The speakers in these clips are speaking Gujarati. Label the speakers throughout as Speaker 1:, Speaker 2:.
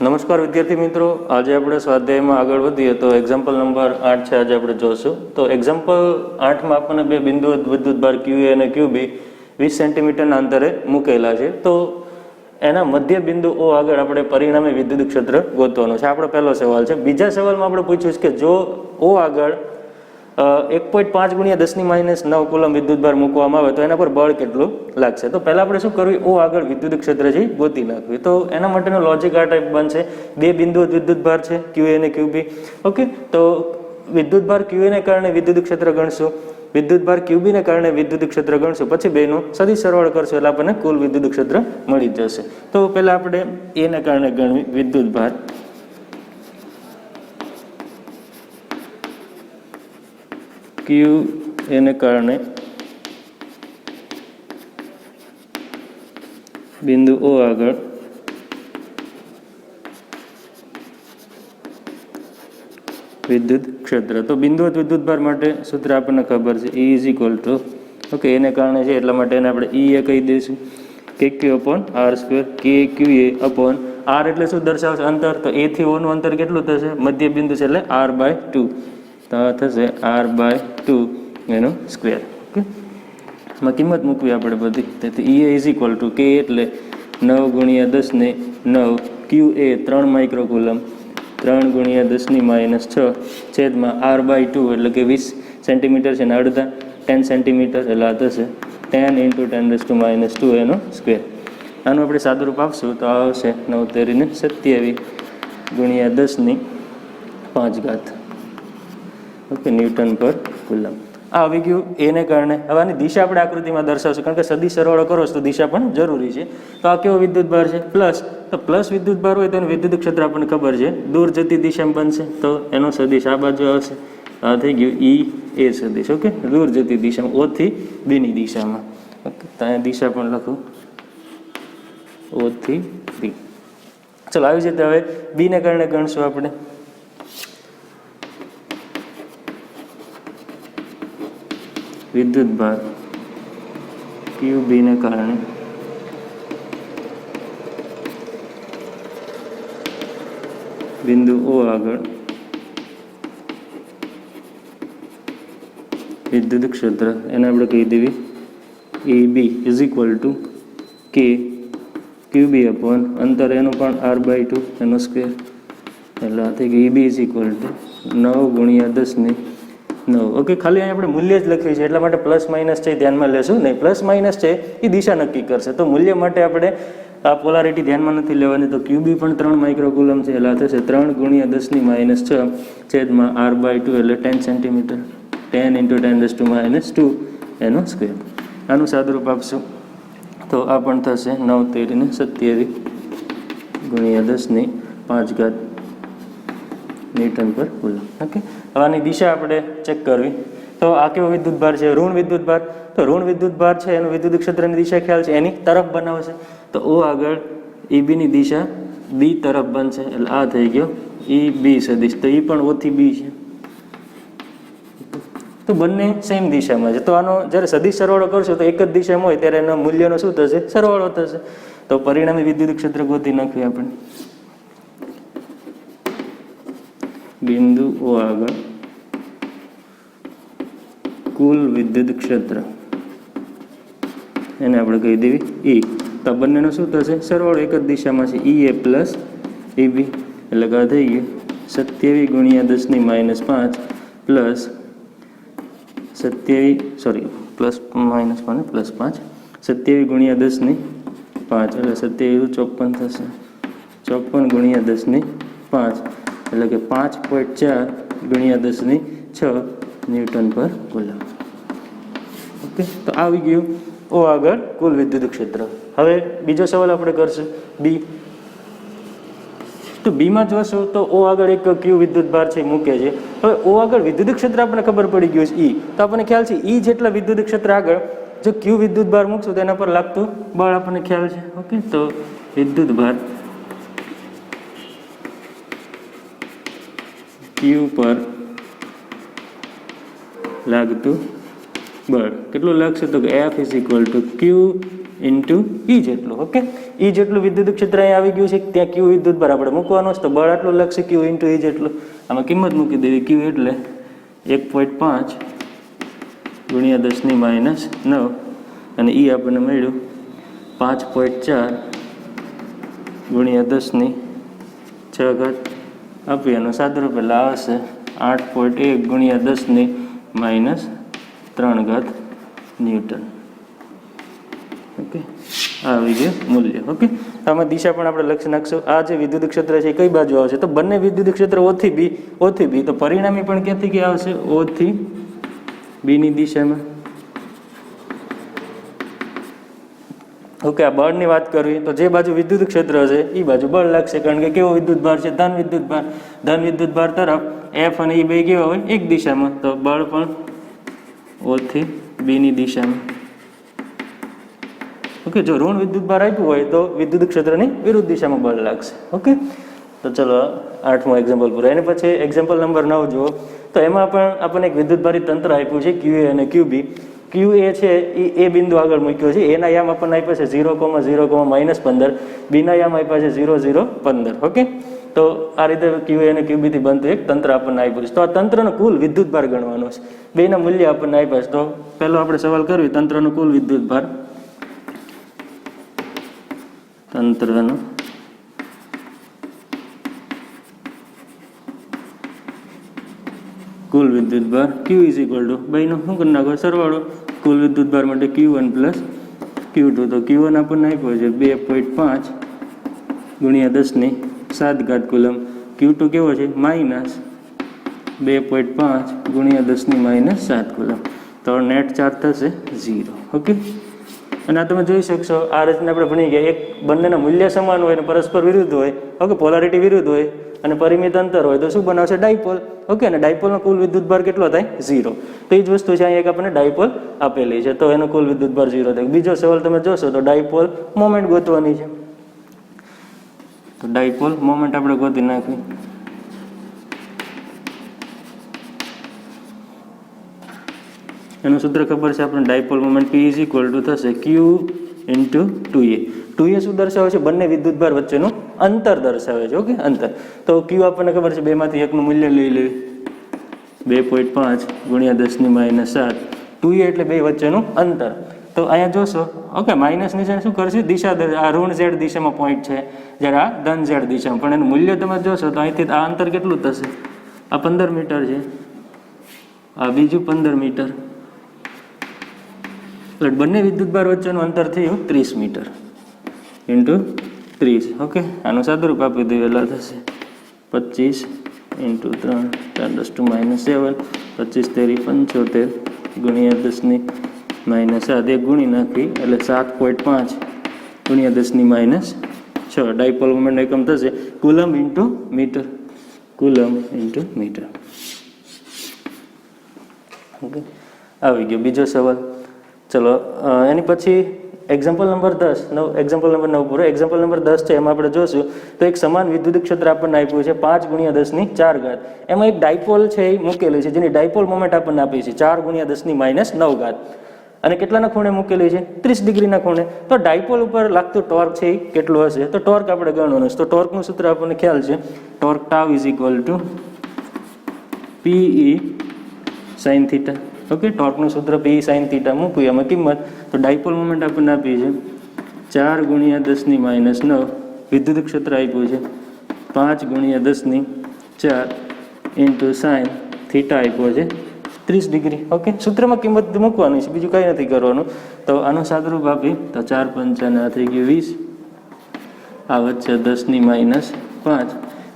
Speaker 1: નમસ્કાર વિદ્યાર્થી મિત્રો, આજે આપણે સ્વાધ્યાયમાં આગળ વધીએ તો એક્ઝામ્પલ નંબર 8 છે આજે આપણે જોશું. તો એક્ઝામ્પલ 8માં આપણને બે બિંદુઓ વિદ્યુતભાર QA અને QB 20 સેન્ટીમીટરના અંતરે મૂકેલા છે. તો એના મધ્ય બિંદુ O આગળ આપણે પરિણામી વિદ્યુત ક્ષેત્ર ગોતવાનું છે. આપણો પહેલો સવાલ છે. બીજા સવાલમાં આપણે પૂછ્યું છે કે જો O આગળ 1.5 × 10⁻9 કુલમ વિદ્યુતભાર મૂકવામાં આવે તો એના પર બળ કેટલું લાગશે. તો પહેલાં આપણે શું કરવું, O આગળ વિદ્યુત ક્ષેત્ર છે ગોતી નાખવી. તો એના માટેનો લોજિક આ ટાઈપ બનશે. બે બિંદુઓ વિદ્યુતભાર છે QA અને QB. ઓકે, તો વિદ્યુતભાર QA ને કારણે વિદ્યુત ક્ષેત્ર ગણશું, વિદ્યુતભાર QB ને કારણે વિદ્યુત ક્ષેત્ર ગણશું, પછી બેનું સદી સરવાળો કરશું એટલે આપણને કુલ વિદ્યુત ક્ષેત્ર મળી જશે. તો પહેલાં આપણે A ને કારણે ગણવી વિદ્યુતભાર QA ને કારણે બિંદુ O આગળ વિદ્યુત ક્ષેત્ર. તો બિંદુવત વિદ્યુતભાર માટે સૂત્ર આપણને ખબર છે, E = ઓકે એને કારણે છે એટલા માટે એને આપણે E કહી દઈશું, KQ/R², KQA/ R એટલે શું દર્શાવશે, અંતર. તો A થી O નું અંતર કેટલું થશે, મધ્ય બિંદુ છે એટલે R/2, તો થશે R/2 એનો સ્ક્વેર. ઓકે, એમાં કિંમત મૂકવી આપણે બધી. તેથી E = K એટલે 9 × 10⁹, QA 3 માઇક્રોકુલમ, 3 × 10⁻6 છેદમાં R/2 એટલે કે 20 સેન્ટીમીટર છે ને અડધા 10 સેન્ટીમીટર એટલે આ થશે 10 × 10⁻2 એનો સ્ક્વેર. આનું આપણે સાદુરૂપ આપશું તો આવશે 9 × 27 × 10⁵. ઓકે, ન્યૂટન પર કુલમ. આ આવી ગયું એને કારણે. હવે આની દિશા આપણે આકૃતિમાં દર્શાવશું, કારણ કે સદી સરવાળો કરો તો દિશા પણ જરૂરી છે. તો આ કેવો વિદ્યુતભાર છે, પ્લસ. તો પ્લસ વિદ્યુતભાર હોય તો એનું વિદ્યુત ક્ષેત્ર આપણને ખબર છે દૂર જતી દિશામાં બનશે, તો એનો સદિશ આ બાજુ આવશે. આ થઈ ગયું EA સદિશ. ઓકે, દૂર જતી દિશામાં, O થી B ની દિશામાં. ઓકે, તો અહીંયા દિશા પણ લખું, O થી B. ચલો આવી રીતે હવે B ને કારણે ગણશું આપણે વિદ્યુતભાર QB ને કારણે બિંદુ O આગળ વિદ્યુત ક્ષેત્ર. એને આપણે કહી દેવી EB = K QB/ અંતર એનું પણ R/2 એનો સ્ક્વેર. એટલે આ થઈ ગયું EB = 9 × 10⁹. ઓકે, ખાલી અહીં આપણે મૂલ્ય જ લખ્યું છે એટલા માટે પ્લસ માઇનસ છે ધ્યાનમાં લેશું નહીં. પ્લસ માઇનસ છે એ દિશા નક્કી કરશે, તો મૂલ્ય માટે આપણે આ પોલારિટી ધ્યાનમાં નથી લેવાની. તો QB પણ 3 માઇક્રોકુલમ છે એટલે થશે 3 × 10⁻6 છેદમાં R/2 એટલે 10 સેન્ટીમીટર, 10 × 10⁻2 એનો સ્ક્વેર. આનું સાદુરૂપ આપશું તો આ પણ થશે 9 × 27 × 10⁵ ન્યૂટન પર કુલમ. ઓકે, હવે આની દિશા આપણે ચેક કરવી. તો આ કેવો વિદ્યુતભાર છે, ઋણ વિદ્યુતભાર. તો ઋણ વિદ્યુતભાર છે એનું વિદ્યુત ક્ષેત્રની દિશા ખ્યાલ છે, એની તરફ બનાવશે. તો O આગળ EB ની દિશા B તરફ બનશે એટલે આ થઈ ગયો EB સદિશ. તો E પણ O થી B છે, તો બંને સેમ દિશામાં છે. તો આનો જ્યારે સદિશ સરવાળો કરશો તો એક જ દિશામાં હોય ત્યારે એના મૂલ્યનો શું થશે, સરવાળો થશે. તો પરિણામી વિદ્યુત ક્ષેત્ર ગોતી નાખીએ આપણે. બિંદુ O આગળ કુલ વિદ્યુત ક્ષેત્ર એને આપણે કહી દેવી E. તો બંનેનો શું થશે, સરવાળો એક જ દિશામાં છે, EA + EB એટલે કે થઈ ગયું 27 × 10⁻5 પ્લસ 27 પ્લસ માઇનસ 5 પ્લસ 5 27 × 10⁵ એટલે 27 54 થશે, 54 × 10⁵ એટલે કે 5.4 × 10⁶ ન્યૂટન પર કુલમ. ઓકે, તો આવી ગયું O આગળ કુલ વિદ્યુત ક્ષેત્ર. હવે બીજો સવાલ આપણે કરશું B. તો બીમાં જોશું તો O આગળ એક Q વિદ્યુતભાર છે મૂકે છે. હવે O આગળ વિદ્યુત ક્ષેત્ર આપણને ખબર પડી ગયું છે E. તો આપણને ખ્યાલ છે E જેટલા વિદ્યુત ક્ષેત્ર આગળ જો Q વિદ્યુતભાર મૂકશું તો એના પર લાગતું બળ આપણને ખ્યાલ છે. ઓકે, તો વિદ્યુતભાર Q પર લાગતું બળ કેટલું લાગશે તો કે F is equal to q into E જેટલું. ઓકે, ઈ જેટલું વિદ્યુત ક્ષેત્ર અહીં આવી ગયું છે, ત્યાં ક્યુ વિદ્યુત ભાર આપણે મૂકવાનો છે, તો બળ આટલું લાગશે ક્યુ ઇન્ટુ ઈ જેટલું. આમાં કિંમત મૂકી દેવી, ક્યુ એટલે 1.5 ગુણ્યા 10⁻9 અને ઈ આપણને મળ્યું 5.4 ગુણ્યા 10⁶ આપી એનું સાદુરૂપ એટલે આવશે 8.1 ગુણ્યા 10⁻³ ન્યૂટન. ઓકે, આવી ગયું મૂલ્ય. ઓકે, આમાં દિશા પણ આપણે લખી નાખશું. આ જે વિદ્યુત ક્ષેત્ર છે એ કઈ બાજુ આવશે તો બંને વિદ્યુત ક્ષેત્ર ઓ થી બી, તો પરિણામી પણ ક્યાંથી ક્યાં આવશે? ઓ થી બી ની દિશામાં. ઓકે, આ બળની વાત કરવી તો જે બાજુ વિદ્યુત ક્ષેત્ર છે એ બાજુ બળ લાગશે, કારણ કે કેવો વિદ્યુત ભાર છે? ધન વિદ્યુત ભાર. ધન વિદ્યુત ભાર તરફ એફ અને ઈ બે કેવા હોય? એક દિશામાં, તો બળ પણ ઓ થી બી ની દિશામાં. ઓકે, જો ઋણ વિદ્યુત ભાર આપ્યું હોય તો વિદ્યુત ક્ષેત્રની વિરુદ્ધ દિશામાં બળ લાગશે. ઓકે, તો ચલો 8મું એક્ઝામ્પલ પૂરું. એની પછી એક્ઝામ્પલ નંબર 9 જુઓ, તો એમાં પણ આપણને એક વિદ્યુતભારી તંત્ર આપ્યું છે ક્યુ એ અને ક્યુ બી. ક્યુ એ છે એ બિંદુ આગળ મૂક્યો છે, એના યામ આપણને આપ્યા છે 0,0,-15, બીના યામ આપ્યા છે 0,0,15. ઓકે, તો આ રીતે ક્યુ એ અને ક્યુ બી થી બનતું એક તંત્ર આપણને આપ્યું છે. તો આ તંત્રનો કુલ વિદ્યુત ભાર ગણવાનો છે. બેના મૂલ્ય આપણને આપ્યા છે. તો પહેલો આપણે સવાલ કરવી, તંત્રનો કુલ વિદ્યુત ભાર. તંત્રનો કુલ વિદ્યુત ભાર Q ઇઝ ઇક્વલ ટુ બેનો શું કરી નાખો? સરવાળો. કુલ વિદ્યુત ભાર માટે Q1 પ્લસ Q2. તો Q1 આપણને આપ્યો છે 2.5 ગુણ્યા 10⁻7 કુલમ. Q2 કેવો છે? માઇનસ 2.5 ગુણ્યા 10⁻7 કુલમ. તો નેટ ચાર્જ થશે 0. ઓકે, અને આ તમે જોઈ શકશો આ રીતના આપણે ભણી ગયા, એક બંનેના મૂલ્ય સમાન હોય અને પરસ્પર વિરુદ્ધ હોય. ઓકે, પોલારિટી વિરુદ્ધ હોય અને પરિમિત અંતર હોય તો શું બનાવશે? ડાયપોલ. ઓકે, અને ડાયપોલનો કુલ વિદ્યુત ભાર કેટલો થાય? 0. તો એ જ વસ્તુ છે, અહીંયા એક આપણને ડાયપોલ આપેલી છે, તો એનો કુલ વિદ્યુત ભાર 0 થાય. બીજો સવાલ તમે જોશો તો ડાયપોલ મોમેન્ટ ગોતવાની છે. તો ડાયપોલ મોમેન્ટ આપણે ગોતી નાખી. એનું સૂત્ર ખબર છે આપણને, dipole moment P is equal two થશે Q ઇન્ટુ 2A. 2A શું દર્શાવે છે? બંને વિદ્યુત ભાર વચ્ચેનું અંતર દર્શાવે છે. ઓકે, અંતર. તો Q આપણને ખબર છે, બેમાંથી એકનું મૂલ્ય લઈ લેવી, 2.5 ગુણ્યા 10⁻7. 2A એટલે બે વચ્ચેનું અંતર. તો અહીંયા જોશો, ઓકે, માઇનસ નિશાન શું કરશે? દિશા, આ ઋણ Z દિશામાં પોઈન્ટ છે, જ્યારે આ ધન Z દિશામાં. પણ એનું મૂલ્ય તમે જોશો તો અહીંથી આ અંતર કેટલું થશે? આ 15 મીટર છે, આ બીજું 15 મીટર. એટલે બંને વિદ્યુત ભાર વચ્ચેનું અંતર થયું 30 મીટર ઇન્ટુ 30. ઓકે, આનું સાદુરૂપ આપી દેવેલા થશે 25 ઇન્ટુ 3 10⁻7, 25 તેરી 75 ગુણ્યા 10⁻7, એક ગુણી નાખી એટલે 7.5 ગુણ્યા 10⁻6. ડાયપોલ મોમેન્ટ એકમ થશે coulomb into metre. Coulomb into metre. Okay, આવી ગયો બીજો સવાલ. ચલો એની પછી એક્ઝામ્પલ નંબર 10, એક્ઝામ્પલ નંબર 9 પૂરો. એક્ઝામ્પલ નંબર 10 છે, એમાં આપણે જોશું તો એક સમાન વિદ્યુત ક્ષેત્ર આપણને આપ્યું છે 5 ગુણ્યા 10⁻4. એમાં એક ડાયપોલ છે એ મૂકેલી છે, જેની ડાયપોલ મોમેન્ટ આપણને આપી છે 4 ગુણ્યા 10⁻9. અને કેટલાના ખૂણે મૂકેલી છે? 30 ડિગ્રીના ખૂણે. તો ડાયપોલ ઉપર લાગતું ટોર્ક છે એ કેટલું હશે? તો ટોર્ક આપણે ગણવાનું છે. તો ટોર્કનું સૂત્ર આપણને ખ્યાલ છે, torque tau is equal to PE sin θ. Okay, ટોર્કનું સૂત્ર PE sin θ મૂકવું, એમાં કિંમત. તો ડાયપોલ મોમેન્ટ આપણને આપી છે 4 ગુણ્યા 10⁻9. વિદ્યુત ક્ષેત્ર આપ્યું છે 5 ગુણ્યા 10⁻4 ઇન્ટુ સાઇન θ આપ્યો છે 30 ડિગ્રી. ઓકે, સૂત્રમાં કિંમત મૂકવાની છે, બીજું કંઈ નથી કરવાનું. તો આનું સાદુરૂપ આપી તો 4 5 આ થઈ ગયું 20, આ વચ્ચે 10⁻5.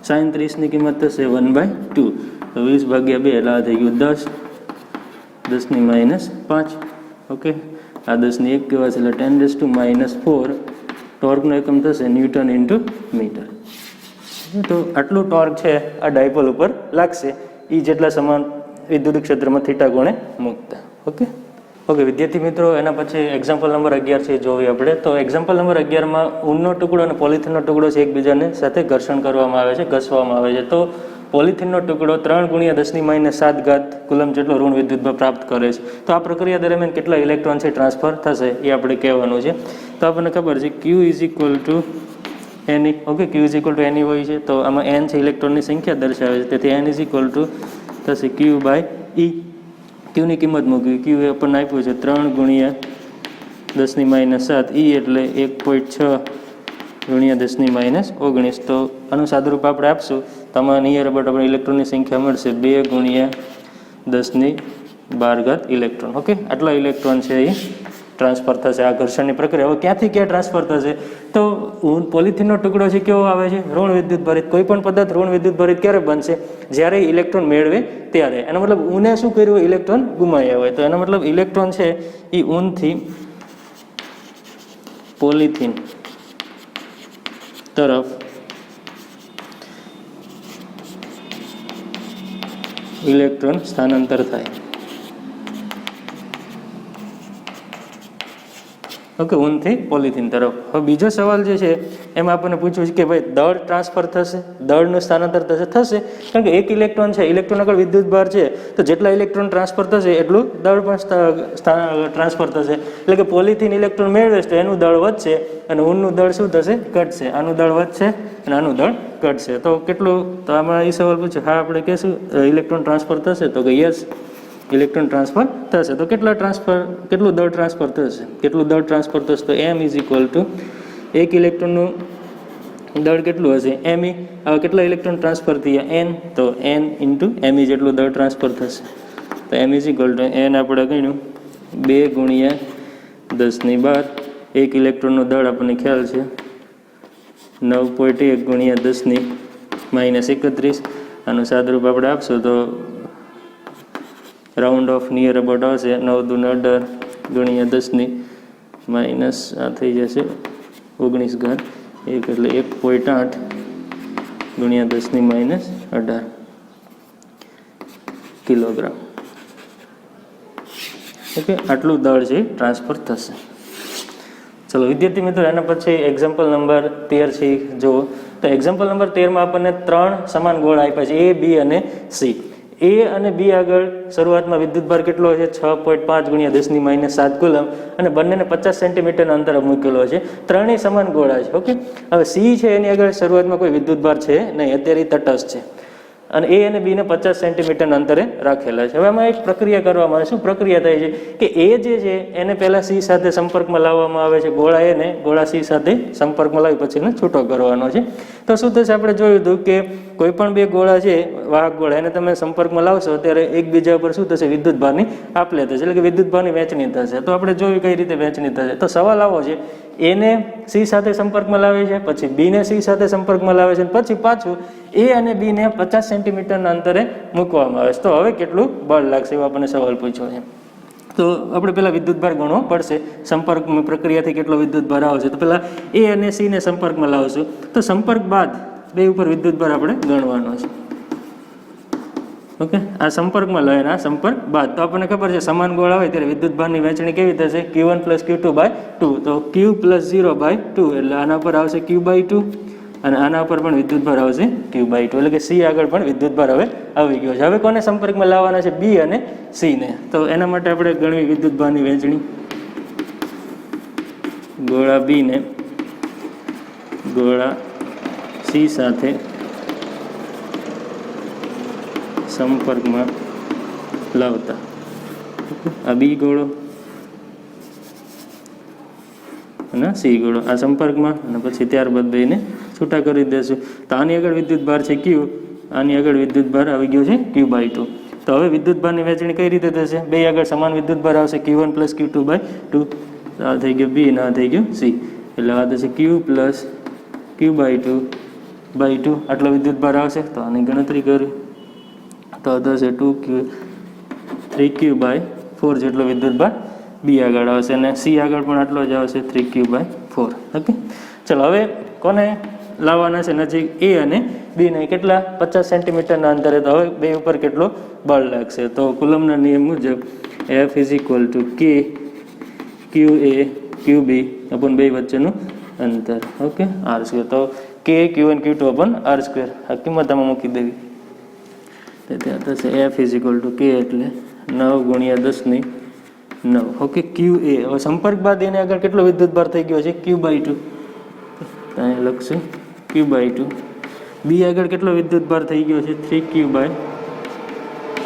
Speaker 1: સાઇન 30ની કિંમત થશે 1/2. તો 20/2 એટલે આ થઈ ગયું 10, 10⁻5. ઓકે, આ 10ની 1 કહેવાશે એટલે 10⁻4. ટોર્કનો એકમ થશે ન્યૂટન ઇન્ટુ મીટર. તો આટલું ટોર્ક છે આ ડાયપોલ ઉપર લાગશે, એ જેટલા સમાન વિદ્યુત ક્ષેત્રમાં થીટા કોણે મૂકતા. ઓકે, ઓકે વિદ્યાર્થી મિત્રો, એના પછી એક્ઝામ્પલ નંબર 11 છે જોઈએ આપણે. તો એક્ઝામ્પલ નંબર 11માં ઊનનો ટુકડો અને પોલિથીનનો ટુકડો છે એકબીજાને સાથે ઘર્ષણ કરવામાં આવે છે, ઘસવામાં આવે છે. તો પોલિથીનનો ટુકડો 3 × 10⁻7 કુલમ જેટલો ઋણ વિદ્યુતભાર પ્રાપ્ત કરે છે. તો આ પ્રક્રિયા દરમિયાન કેટલા ઇલેક્ટ્રોન છે ટ્રાન્સફર થશે એ આપણે કહેવાનું છે. તો આપણને ખબર છે Q = Ne. Okay, Q = Ne હોય છે. તો આમાં N છે ઇલેક્ટ્રોનની સંખ્યા દર્શાવે છે, તેથી N = થશે Q/E. ક્યુની કિંમત મૂકવી. ક્યુ એ આપણને આપ્યું છે 3 × 10⁻7, E એટલે 1.6 × 10⁻19. તો આનું સાદુરૂપ આપણે આપશું તો આમાં નિયર અબાઉટ આપણે ઇલેક્ટ્રોનની સંખ્યા મળશે 2 × 10⁻12 ઇલેક્ટ્રોન. ઓકે, આટલા ઇલેક્ટ્રોન છે એ ટ્રાન્સફર થશે આ ઘર્ષણની પ્રક્રિયા. હવે ક્યાંથી ક્યાં ટ્રાન્સફર થશે? તો પોલિથીનનો ટુકડો છે કેવો આવે છે? ઋણ વિદ્યુત ભરિત. કોઈ પણ પદાર્થ ઋણ વિદ્યુત ભરિત ક્યારે બનશે? જ્યારે ઇલેક્ટ્રોન મેળવે ત્યારે. એનો મતલબ ઊને શું કર્યું? ઇલેક્ટ્રોન ગુમાવ્યા હોય. તો એનો મતલબ ઇલેક્ટ્રોન છે એ ઊનથી પોલિથીન તરફ ઇલેક્ટ્રોન સ્થાનાંતર થાય. ઓકે, ઊનથી પોલિથીન તરફ. હવે બીજો સવાલ જે છે એમાં આપણને પૂછ્યું છે કે ભાઈ દળ ટ્રાન્સફર થશે, દળનું સ્થાનાંતર થશે. કારણ કે એક ઇલેક્ટ્રોન છે, ઇલેક્ટ્રોન આગળ વિદ્યુતભાર છે, તો જેટલા ઇલેક્ટ્રોન ટ્રાન્સફર થશે એટલું દળ પણ ટ્રાન્સફર થશે. એટલે કે પોલિથીન ઇલેક્ટ્રોન મેળવે છે તો એનું દળ વધશે અને ઊનનું દળ શું થશે? ઘટશે. આનું દળ વધશે અને આનું દળ ઘટશે. તો કેટલું? તો આમાં એ સવાલ પૂછ્યો. હા, આપણે કહેશું ઇલેક્ટ્રોન ટ્રાન્સફર થશે, તો કે યસ ઇલેક્ટ્રોન ટ્રાન્સફર થશે. તો કેટલું દળ ટ્રાન્સફર થશે? કેટલું દળ ટ્રાન્સફર થશે? તો M = એક ઇલેક્ટ્રોનનું દળ કેટલું હશે? Me. હવે કેટલા ઇલેક્ટ્રોન ટ્રાન્સફર થયા? N. તો N × Me જેટલું દળ ટ્રાન્સફર થશે. તો M = N આપણે ગણ્યું 2 × 10⁻12. એક ઇલેક્ટ્રોનનું દળ આપણને ખ્યાલ છે 9.1 × 10⁻31. આનું સાદુરૂપ આપણે આપશું તો રાઉન્ડ ઓફ નિયર અબાઉટ આવશે 9 × 18 × 10⁻, આ થઈ જશે 19 1 એટલે 1.8 × 10⁻18 કિલોગ્રામ. ઓકે, આટલું દળ છે ટ્રાન્સફર થશે. ચલો વિદ્યાર્થી મિત્રો, એના પછી એક્ઝામ્પલ નંબર 13 છે જુઓ. તો એક્ઝામ્પલ નંબર 13માં આપણને 3 સમાન ગોળ આપ્યા છે, A, B અને C. A અને B આગળ શરૂઆતમાં વિદ્યુતભાર કેટલો છે? 6.5 × 10⁻7 કુલમ અને બંનેને 50 સેન્ટીમીટરના અંતરે મૂકેલો છે. ત્રણેય સમાન ગોળા છે. ઓકે, હવે C છે એની આગળ શરૂઆતમાં કોઈ વિદ્યુતભાર છે નહીં, અત્યારે તટસ્થ છે. અને A અને B ને 50 સેન્ટીમીટરના અંતરે રાખેલા છે. હવે આમાં એક પ્રક્રિયા કરવામાં આવે. શું પ્રક્રિયા થાય છે કે A જે છે એને પહેલા C સાથે સંપર્કમાં લાવવામાં આવે છે. ગોળા C સાથે સંપર્કમાં લાવી પછી એને છૂટો કરવાનો છે. તો શું થશે? આપણે જોયું હતું કે કોઈ પણ બે ગોળા છે, વાહક ગોળા, એને તમે સંપર્કમાં લાવશો ત્યારે એકબીજા ઉપર શું થશે? વિદ્યુતભારની આપ-લે થશે, એટલે કે વિદ્યુતભારની વહેંચણી થશે. તો આપણે જોયું કઈ રીતે વહેંચણી થશે. તો સવાલ આવો છે, A ને C સાથે સંપર્કમાં લાવે છે, પછી B ને C સાથે સંપર્કમાં લાવે છે, પછી પાછું A અને B ને 50 સેન્ટીમીટરના અંતરે મૂકવામાં આવે છે. તો હવે કેટલું બળ લાગશે એવો આપણને સવાલ પૂછ્યો છે. તો આપણે પહેલાં વિદ્યુતભાર ગણવો પડશે. સંપર્ક પ્રક્રિયાથી કેટલો વિદ્યુતભાર આવશે? તો પહેલાં A અને C ને સંપર્કમાં લાવશું. તો સંપર્ક બાદ બે ઉપર વિદ્યુતભાર આપણે ગણવાનો છે. ઓકે, આ સંપર્કમાં લે અને આ સંપર્ક બાદ. તો આપણને ખબર છે સમાન ગોળા હોય ત્યારે વિદ્યુતભારની વહેંચણી કેવી થશે? Q1 + Q2/2. તો Q + 0/2 એટલે આના પર આવશે Q/2 અને આના ઉપર પણ વિદ્યુતભાર આવશે Q/2. એટલે કે C આગળ પણ વિદ્યુતભાર હવે આવી ગયો છે. હવે કોને સંપર્કમાં લાવવાના છે? B અને C ને. તો એના માટે આપણે ગણવી વિદ્યુતભારની વહેંચણી. ગોળા B ને ગોળા C સાથે સંપર્કમાં લાવતા. આ B ગોળો અને C ગોળો આ સંપર્કમાં, અને પછી ત્યારબાદ બેને છૂટા કરી દેશું. તો આની આગળ વિદ્યુતભાર છે Q, આની આગળ વિદ્યુતભાર આવી ગયો છે Q/2. તો હવે વિદ્યુતભારની વહેંચણી કઈ રીતે થશે? બે આગળ સમાન વિદ્યુતભાર આવશે Q1 + Q2/2. આ થઈ ગયો B અને આ થઈ ગયો C. એટલે આ થશે Q + Q/2/2. આટલો વિદ્યુતભાર આવશે. તો આની ગણતરી કરી તો થશે 3Q/4 જેટલો વિદ્યુતભાર B આગળ આવશે અને C આગળ પણ આટલો જ આવશે 3Q/4. ઓકે, ચલો હવે કોને લાવવાના છે નજીક? A અને B ને. કેટલા? 50 સેન્ટીમીટરના અંતરે. તો હવે બે ઉપર કેટલો બળ લાગશે? તો કુલમના નિયમ મુજબ એફ ઇઝ ઇક્વલ ટુ કે ક્યુ એ ક્યુ બી અપોન બે વચ્ચેનું અંતર. Okay, r square. તો કે q n q two upon r square આ કિંમત આમાં મૂકી દેવી. તેથી આ થશે એફ ઇઝ ઇક્વલ ટુ કે એટલે 9 ગુણ્યા 10 ની 9. ઓકે, ક્યુ એ હવે સંપર્ક બાદ એને આગળ કેટલો વિદ્યુત ભાર થઈ ગયો છે ક્યુ બાય 2. અહીં લખશું ક્યુ બાય 2. બી આગળ કેટલો વિદ્યુત ભાર થઈ ગયો છે 3 ક્યુ બાય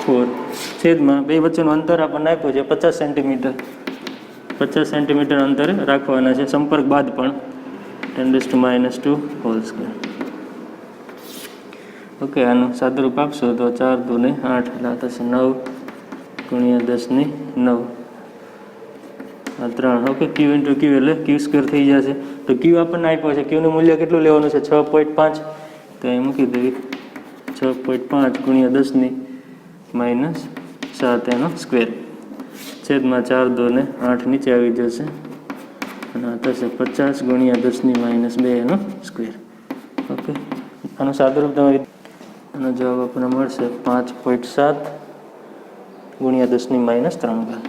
Speaker 1: 4 છેદમાં બે વચ્ચેનું અંતર આપણને આપ્યું છે 50 સેન્ટીમીટર. 50 સેન્ટીમીટર અંતરે રાખવાના છે સંપર્ક બાદ પણ 10⁻² હોલ સ્ક્વેર. ઓકે, આનું સાદુરૂપ આપશો તો 4 દૂને 8 એટલે થશે 9 ગુણ્યા 10 ની 9 આ 3. ઓકે, ક્યુ ઇન્ટુ ક્યુ એટલે ક્યુ સ્ક્વેર થઈ જશે. તો ક્યુ આપણને આપ્યો છે, ક્યુનું મૂલ્ય કેટલું લેવાનું છે 6.5. તો અહીં મૂકી દેવી 6.5 ગુણ્યા 10 ની -7 એનો સ્ક્વેર છેદમાં 4 દૂને 8 નીચે આવી જશે અને આ થશે 50 ગુણ્યા 10 ની -2 એનો સ્ક્વેર. ઓકે, આનું સાદુરૂપ તમે આનો જવાબ આપણને મળશે 5.7 ગુણ્યા 10 ની -3.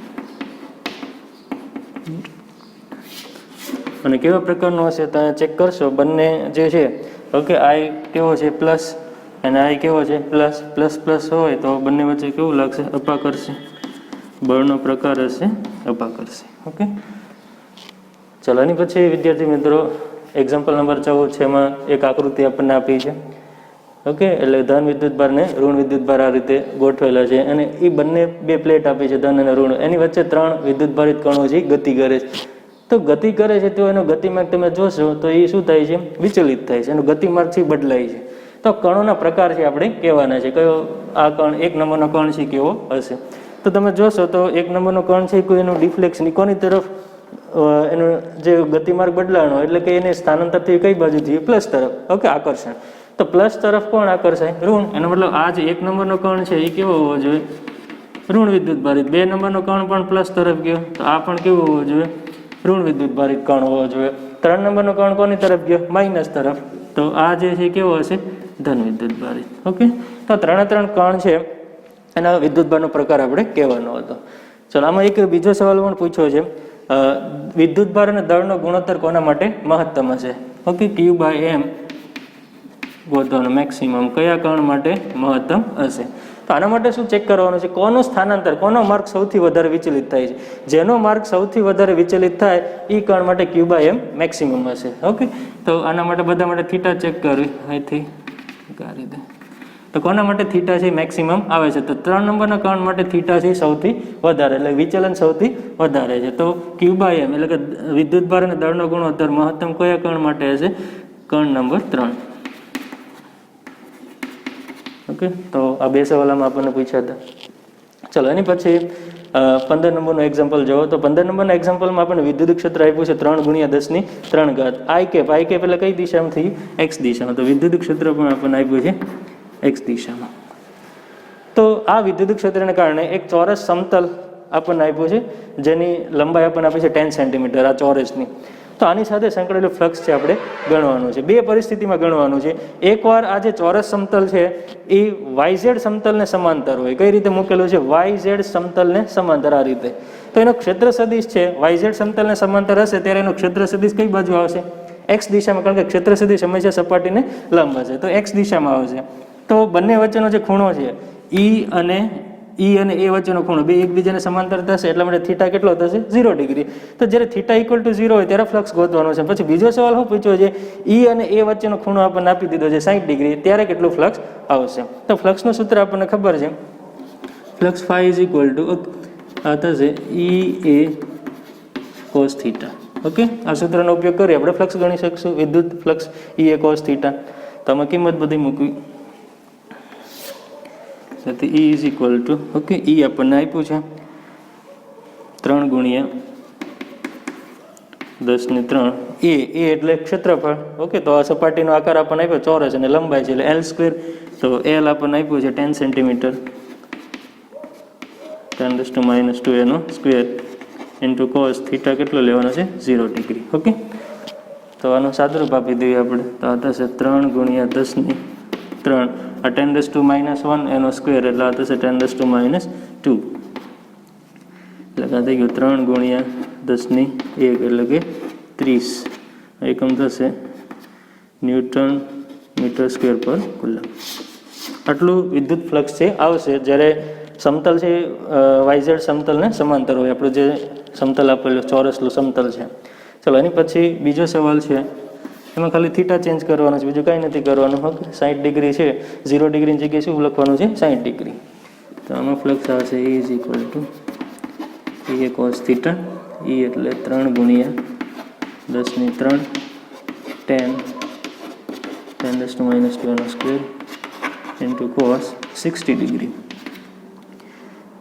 Speaker 1: અને કેવા પ્રકારનો હશે તમે ચેક કરશો. બંને જે છે ઓકે, આઈ કેવો છે પ્લસ અને આઈ કેવો છે પ્લસ. પ્લસ પ્લસ હોય તો બંને વચ્ચે કેવું લાગશે અપાકર્ષી. બળનો પ્રકાર હશે અપાકર્ષી. ઓકે, ચલો એની પછી વિદ્યાર્થી મિત્રો એક્ઝામ્પલ નંબર 14 છે. એમાં એક આકૃતિ આપણને આપી છે. ઓકે, એટલે ધન વિદ્યુત ભાર ને ઋણ વિદ્યુત ભાર આ રીતે ગોઠવેલા છે અને એ બંને બે પ્લેટ આપી છે ધન અને ઋણ. એની વચ્ચે 3 વિદ્યુત ભારિત કણો છે ગતિ કરે છે. તો ગતિ કરે છે તો એનો ગતિમાર્ગ તમે જોશો તો એ શું થાય છે વિચલિત થાય છે. એનો ગતિમાર્ગ છે બદલાય છે. તો કણોના પ્રકાર છે આપણે કહેવાના છે. કયો આ કણ 1 નંબરનો કણ છે કેવો હશે. તો તમે જોશો તો 1 નંબરનો કણ છે કોઈ એનું ડિફ્લેક્શન કોની તરફ એનો જે ગતિમાર્ગ બદલાણો એટલે કે એને સ્થાનાંતર થઈ કઈ બાજુ થયું પ્લસ તરફ. ઓકે, આકર્ષણ. તો પ્લસ તરફ કોણ આકર્ષાય ઋણ. એનો મતલબ આ જે 1 નંબરનો કણ છે એ કેવો હોવો જોઈએ ઋણ વિદ્યુત ભારિત. 2 નંબરનો કણ પણ પ્લસ તરફ ગયો તો આ પણ કેવું હોવું જોઈએ ઋણ વિદ્યુત ભારિત કણ હોવો જોઈએ. 3 નંબરનો કણ કોની તરફ ગયો માઇનસ તરફ. તો આ જે છે કેવો હશે ધન વિદ્યુત ભારિત. ઓકે, તો 3 કણ છે એના વિદ્યુત ભારનો પ્રકાર આપણે કહેવાનો હતો. ચલો, આમાં એક બીજો સવાલ પણ પૂછ્યો છે. વિદ્યુત ભાર અને દળનો ગુણોત્તર કોના માટે મહત્તમ હશે. ઓકે, ક્યુ બાય એમ ગોતવાનો મેક્સિમમ કયા કણ માટે મહત્તમ હશે. તો આના માટે શું ચેક કરવાનું છે કોનું સ્થાનાંતર કોનો માર્ગ સૌથી વધારે વિચલિત થાય છે. જેનો માર્ગ સૌથી વધારે વિચલિત થાય એ કણ માટે ક્યુ બાય એમ મેક્સિમમ હશે. ઓકે, તો આના માટે બધા માટે થીટા ચેક કરવી અહીંથી કરી દે. તો કોના માટે થીટા છે મેક્સિમમ આવે છે. તો 3 નંબરના કણ માટે થીટા છે સૌથી વધારે એટલે વિચલન સૌથી વધારે છે. તો ક્યુ બાય એમ એટલે કે વિદ્યુત ભાર અને દળનો ગુણોત્તર મહત્તમ કયા કણ માટે હશે કણ નંબર 3. ઓકે, તો આ બે સવાલોમાં આપણને પૂછ્યા હતા. ચલો, એની પછી 15 નંબરનું એક્ઝામ્પલ જોવો. તો 15 નંબરના એક્ઝામ્પલમાં આપણને વિદ્યુત ક્ષેત્ર આપ્યું છે 3 ગુણ્યા 10 ની 3 ઘાત. આઈ કેપ એટલે કઈ દિશામાં થયું એક્સ દિશામાં. તો વિદ્યુત ક્ષેત્ર પણ આપણને આપ્યું છે એક્સ દિશામાં. તો આ વિદ્યુત ક્ષેત્રને કારણે એક ચોરસ સમતલ આપણને આપ્યું છે જેની લંબાઈ આપણને આપી છે 10 સેન્ટીમીટર આ ચોરસની. તો આની સાથે સંકળાયેલું ફ્લક્સ છે આપણે ગણવાનું છે. બે પરિસ્થિતિમાં ગણવાનું છે. એકવાર આ જે ચોરસ સમતલ છે એ YZ સમતલને સમાંતર હોય. કઈ રીતે મૂકેલું છે YZ સમતલને સમાંતર આ રીતે. તો એનો ક્ષેત્ર સદિશ છે YZ સમતલને સમાંતર હશે ત્યારે એનો ક્ષેત્ર સદિશ કઈ બાજુ આવશે એક્સ દિશામાં. કારણ કે ક્ષેત્ર સદિશ હંમેશા સપાટીને લંબ હશે તો એક્સ દિશામાં આવશે. તો બંને વચ્ચેનો જે ખૂણો છે ઈ અને એ વચ્ચેનો ખૂણો બે એકબીજાને સમાંતર થશે એટલા માટે થીટા કેટલો થશે 0 ડિગ્રી. તો જ્યારે થીટા ઇક્વલ ટુ 0 હોય ત્યારે ફ્લક્સ ગોતવાનો છે. પછી બીજો સવાલ શું પૂછ્યો છે ઈ અને એ વચ્ચેનો ખૂણો આપણને આપી દીધો છે 60 ડિગ્રી ત્યારે કેટલું ફ્લક્સ આવશે. તો ફ્લક્સનું સૂત્ર આપણને ખબર છે flux phi is equal to આ થશે E A cos theta. Okay, આ સૂત્રનો ઉપયોગ કરી આપણે ફ્લક્સ ગણી શકશું વિદ્યુત flux E A cos theta. તો આમાં કિંમત બધી મૂકવી. તેથી E is equal to okay E આપણને આપ્યું છે 3 ગુણ્યા 10 ની 3 એ એટલે ક્ષેત્રફળ. ઓકે, તો આ સપાટીનો આકાર આપણને આપ્યો ચોરસ અને લંબાઈ છે એટલે L². તો L આપણને આપ્યું છે 10 સેન્ટીમીટર 10⁻² એનો સ્ક્વેર ઇન્ટુ કોસ થીટા કેટલો લેવાનો છે 0 ડિગ્રી. ઓકે, તો આનું સાદુરૂપ આપી દઈએ આપણે. તો આ થશે 3 ગુણ્યા 10 ની 3 આ 10⁻⁻1 એનો સ્ક્વેર એટલે આ થશે 10⁻². એટલે આ થઈ ગયું 3 ગુણ્યા 10⁻1 એટલે કે 30 એકમ થશે ન્યૂટન મીટર સ્ક્વેર પર કુલમ. આટલું વિદ્યુત ફ્લક્સ છે આવશે જ્યારે સમતલ છે વાયઝેડ સમતલને સમાંતર હોય. આપણું જે સમતલ આપેલું ચોરસનું સમતલ છે. ચલો એની પછી બીજો સવાલ છે, એમાં ખાલી થીટા ચેન્જ કરવાનો છે, બીજું કાંઈ નથી કરવાનું. ઓકે, 60 ડિગ્રી છે, 0 ડિગ્રીની જગ્યાએ શું લખવાનું છે? 60 ડિગ્રી. તો આમાં ફ્લક્સ આવશે E is equal two E cos theta. E એટલે 3 ગુણ્યા 10⁻3 10⁻²નો સ્ક્વેર ઇન્ટુ કોસ 60 ડિગ્રી.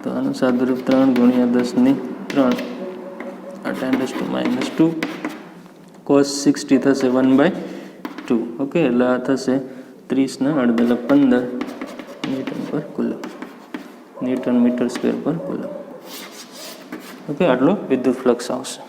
Speaker 1: તો આનું સાદુરૂપ 3 ગુણ્યા 10⁻3 આ 10⁻². કોસ 60 થશે 1/2. ઓકે, એટલે આ થશે 30 એટલે 15 ન્યૂટન પર કુલમ, ન્યૂટન મીટર સ્ક્વેર પર કુલમ. ઓકે, આટલું વિદ્યુત ફ્લક્સ આવશે.